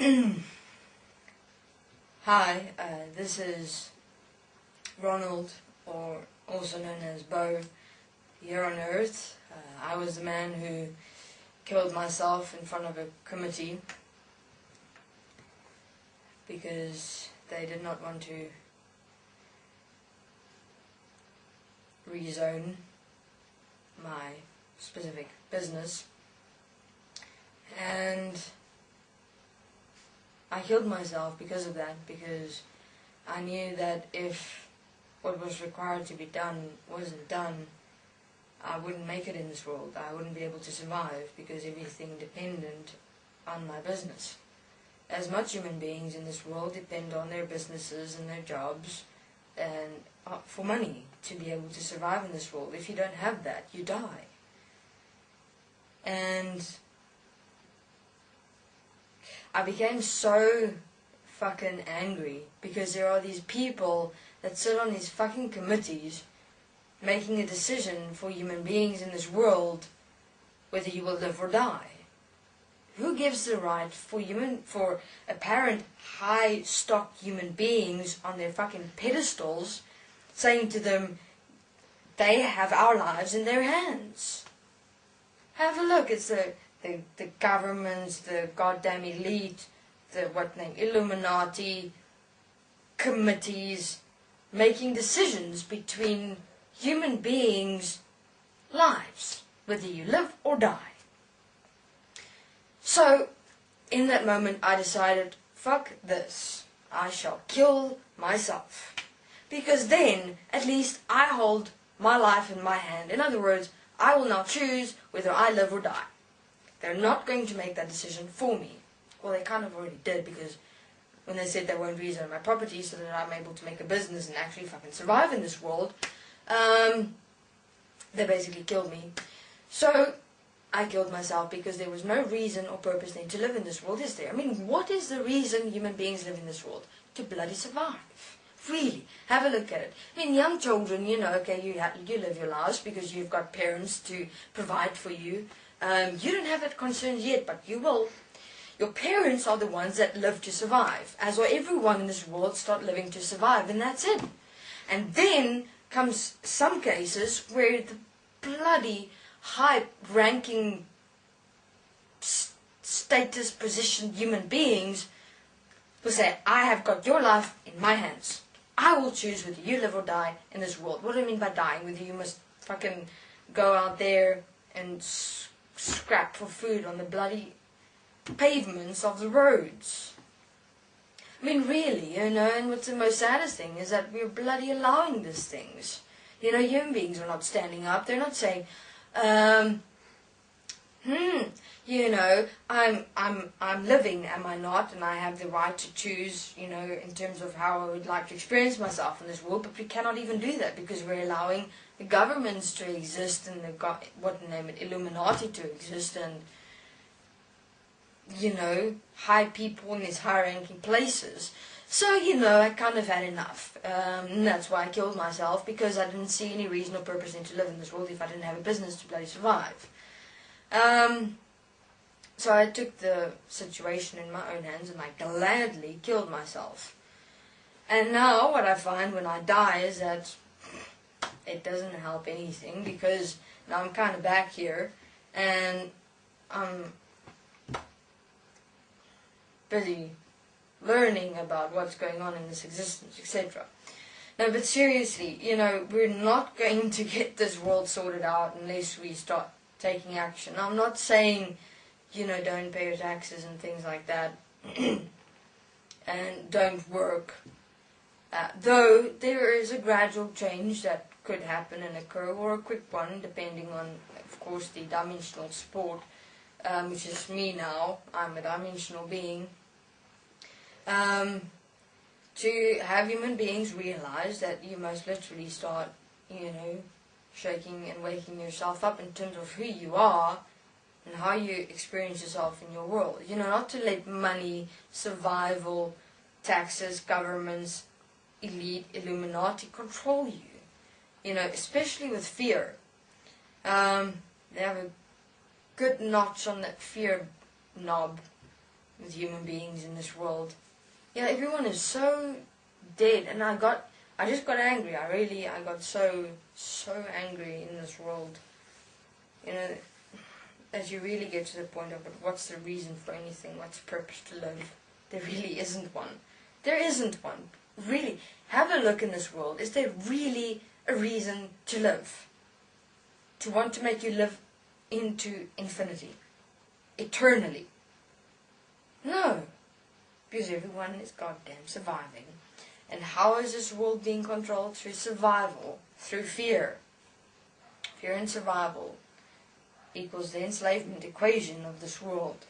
Hi, this is Ronald, or also known as Bo, here on Earth. I was the man who killed myself in front of a committee because they did not want to rezone my specific business, and I killed myself because of that, because I knew that if what was required to be done wasn't done, I wouldn't make it in this world. I wouldn't be able to survive, because everything depended on my business. As much human beings in this world depend on their businesses and their jobs and for money to be able to survive in this world. If you don't have that, you die. And I became so fucking angry because there are these people that sit on these fucking committees making a decision for human beings in this world whether you will live or die. Who gives the right for apparent high stock human beings on their fucking pedestals, saying to them they have our lives in their hands? Have a look. It's the governments, the goddamn elite, the illuminati, committees, making decisions between human beings' lives, whether you live or die. So, in that moment I decided, fuck this, I shall kill myself. Because then, at least I hold my life in my hand. In other words, I will now choose whether I live or die. They're not going to make that decision for me. Well, they kind of already did, because when they said they won't rezone my property so that I'm able to make a business and actually fucking survive in this world, they basically killed me. So I killed myself, because there was no reason or purpose then to live in this world, is there? I mean, what is the reason human beings live in this world? To bloody survive. Really, have a look at it. I mean, young children, you know, okay, you live your lives because you've got parents to provide for you. You don't have that concern yet, but you will. Your parents are the ones that live to survive, as are everyone in this world start living to survive, and that's it. And then comes some cases where the bloody high-ranking status positioned human beings will say, I have got your life in my hands. I will choose whether you live or die in this world. What do I mean by dying? Whether you must fucking go out there and scrap for food on the bloody pavements of the roads. I mean, really, you know, and what's the most saddest thing is that we're bloody allowing these things. You know, human beings are not standing up. They're not saying, you know, I'm living, am I not? And I have the right to choose, you know, in terms of how I would like to experience myself in this world. But we cannot even do that, because we're allowing the governments to exist and the illuminati to exist, and, you know, high people in these high-ranking places. So, you know, I kind of had enough. And that's why I killed myself, because I didn't see any reason or purpose in to live in this world if I didn't have a business to bloody survive. So I took the situation in my own hands and I gladly killed myself. And now what I find when I die is that it doesn't help anything, because now I'm kind of back here and I'm busy learning about what's going on in this existence, etc. No, but seriously, you know, we're not going to get this world sorted out unless we start taking action. I'm not saying, you know, don't pay your taxes and things like that, and don't work. Though there is a gradual change that could happen and occur, or a quick one, depending on, of course, the dimensional support, which is me now. I'm a dimensional being. To have human beings realize that you must literally start, you know, shaking and waking yourself up in terms of who you are and how you experience yourself in your world. You know, not to let money, survival, taxes, governments, elite, illuminati control you. You know, especially with fear. They have a good notch on that fear knob with human beings in this world. Yeah, everyone is so dead, and I just got angry. I got so angry in this world. You know, as you really get to the point of it, what's the reason for anything? What's the purpose to live? There really isn't one. There isn't one. Really, have a look in this world. Is there really a reason to live? To want to make you live into infinity? Eternally? No. Because everyone is goddamn surviving. And how is this world being controlled? Through survival. Through fear. Fear and survival equals the enslavement equation of this world.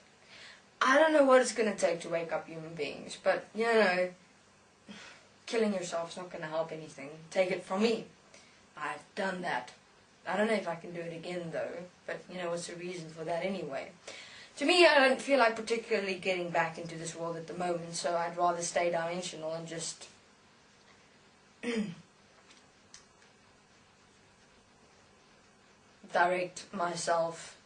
I don't know what it's going to take to wake up human beings, but, you know, killing yourself is not going to help anything. Take it from me. I've done that. I don't know if I can do it again, though, but, you know, what's the reason for that anyway? To me, I don't feel like particularly getting back into this world at the moment, so I'd rather stay dimensional and just direct myself,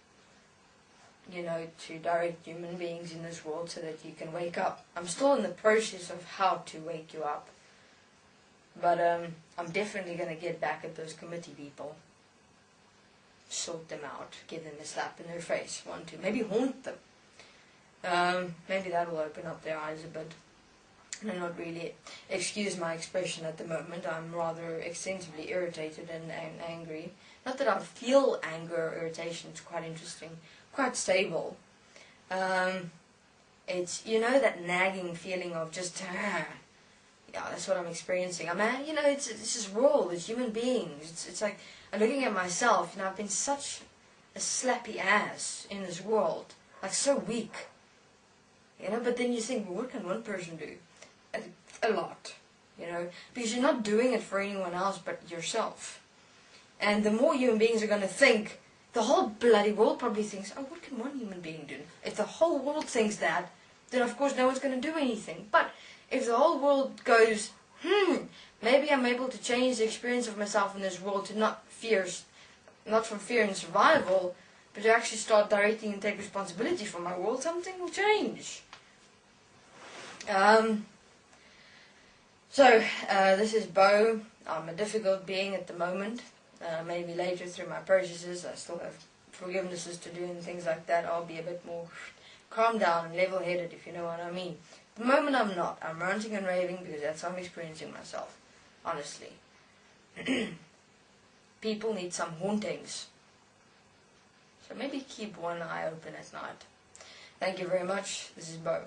you know, to direct human beings in this world so that you can wake up. I'm still in the process of how to wake you up. But I'm definitely going to get back at those committee people. Sort them out. Give them a slap in their face. Want to. Maybe haunt them. Maybe that will open up their eyes a bit. No, not really. Excuse my expression at the moment. I'm rather extensively irritated and angry. Not that I feel anger or irritation. It's quite interesting. Quite stable. It's, you know, that nagging feeling of just, yeah, that's what I'm experiencing. You know, it's this world, it's human beings. It's like, I'm looking at myself, you know, I've been such a slappy ass in this world. Like, so weak. You know, but then you think, well, what can one person do? A lot. You know, because you're not doing it for anyone else but yourself. And the more human beings are going to think, the whole bloody world probably thinks, oh, what can one human being do? If the whole world thinks that, then of course no one's going to do anything. But if the whole world goes, maybe I'm able to change the experience of myself in this world to not from fear and survival, but to actually start directing and take responsibility for my world, something will change. This is Bo. I'm a difficult being at the moment. Maybe later through my processes, I still have forgivenesses to do and things like that. I'll be a bit more calm down and level-headed, if you know what I mean. At the moment I'm not. I'm ranting and raving because that's how I'm experiencing myself. Honestly. People need some hauntings. So maybe keep one eye open at night. Thank you very much. This is Bo.